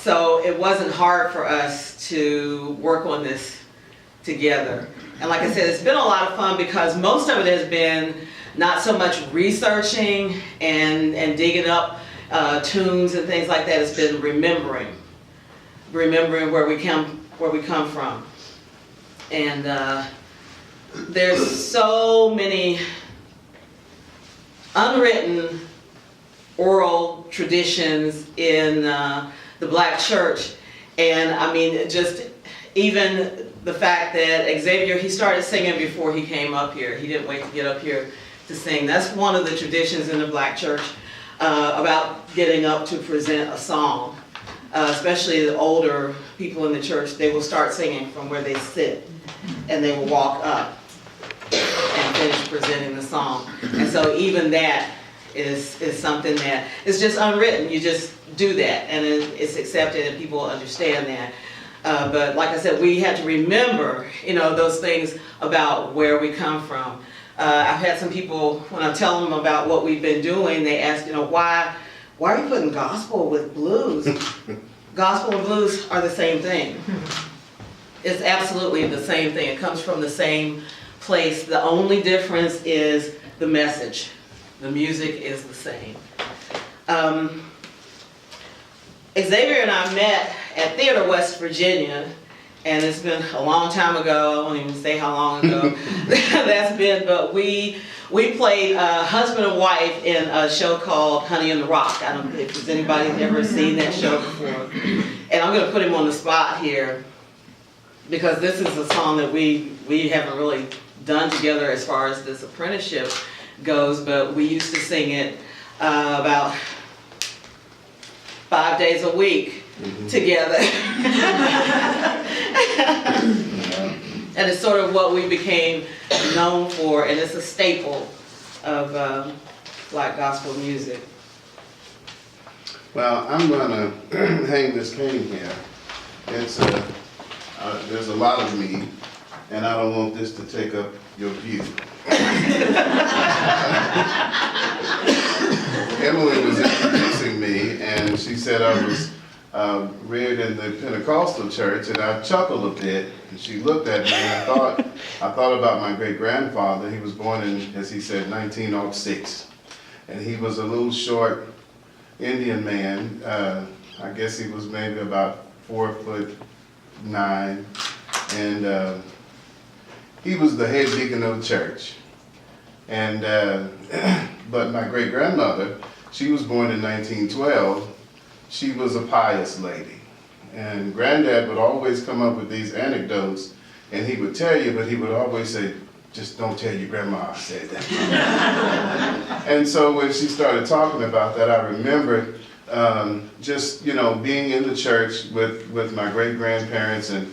So it wasn't hard for us to work on this together. And like I said, it's been a lot of fun because most of it has been not so much researching and digging up tunes and things like that. It's been remembering where we come from. And there's so many unwritten oral traditions in the black church. And I mean, just even the fact that Xavier, he started singing before he came up here. He didn't wait to get up here to sing. That's one of the traditions in the black church about getting up to present a song. Especially the older people in the church, they will start singing from where they sit, and they will walk up and finish presenting the song. And so even that is something that is just unwritten. You just do that, and it's accepted, and people understand that. But like I said, we had to remember, those things about where we come from. I've had some people, when I tell them about what we've been doing, they ask, why are you putting gospel with blues? Gospel and blues are the same thing. It's absolutely the same thing. It comes from the same place. The only difference is the message. The music is the same. Xavier and I met at Theater West Virginia, and it's been a long time ago. I won't even say how long ago that's been, but we played husband and wife in a show called Honey in the Rock. I don't know if anybody ever seen that show before. And I'm going to put him on the spot here because this is a song that we haven't really done together as far as this apprenticeship goes, but we used to sing it about 5 days a week together. And it's sort of what we became known for, and it's a staple of black gospel music. Well, I'm going to hang this cane here. It's there's a lot of me, and I don't want this to take up your view. Emily was introducing me, and she said I was reared in the Pentecostal church, and I chuckled a bit, and she looked at me, and I thought about my great-grandfather. He was born in, as he said, 1906, and he was a little short Indian man. I guess he was maybe about 4'9", and he was the head deacon of the church. And but my great-grandmother, she was born in 1912. She was a pious lady. And Granddad would always come up with these anecdotes, and he would tell you, but he would always say, just don't tell your grandma I said that. And so when she started talking about that, I remembered just, being in the church with my great-grandparents, and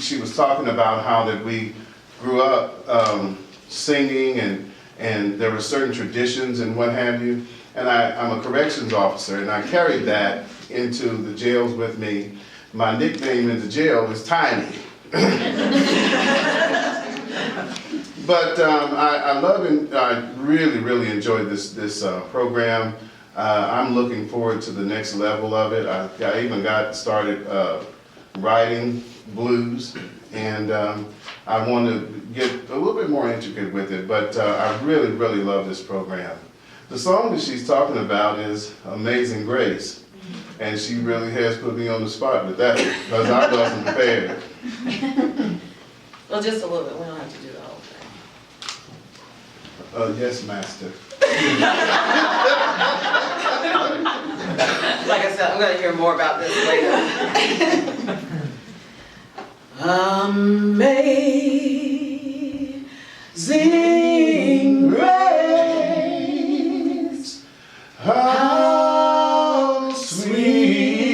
she was talking about how that we grew up singing, and there were certain traditions and what have you. And I'm a corrections officer, and I carried that into the jails with me. My nickname in the jail is Tiny. But I love and I really, really enjoyed this program. I'm looking forward to the next level of it. I even got started writing blues, and I want to get a little bit more intricate with it, but I really, really love this program. The song that she's talking about is Amazing Grace, and she really has put me on the spot with that because I wasn't prepared. Well, just a little bit. We don't have to do the whole thing. Yes, Master. Like I said, I'm going to hear more about this later. Amazing grace, how sweet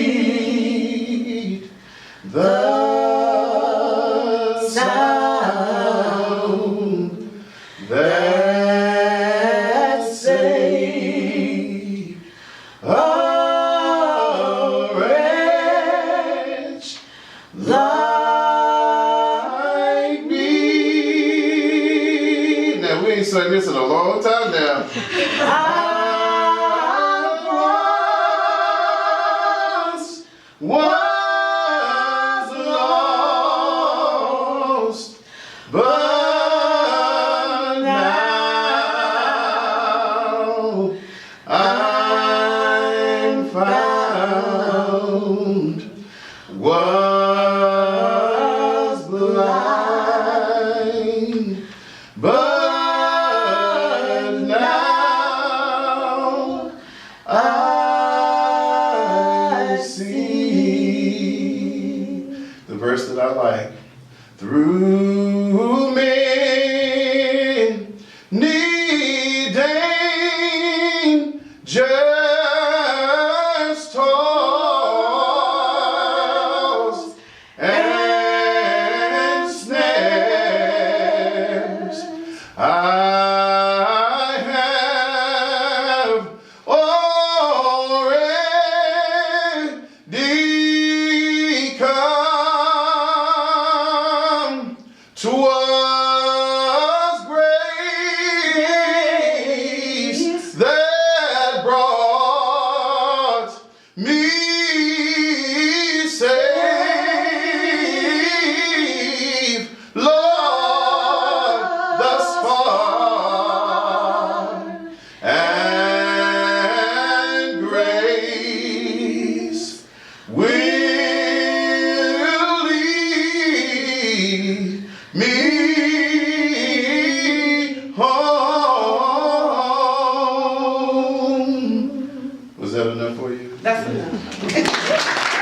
the sound that saved a wretch like me. Now we ain't sung this in a long time now. I was verse that I like. Through many dangers, toils, and snares, I have already come towards grace that brought me safe, Lord, thus far, and grace will lead me home. Was that enough for you? That's enough.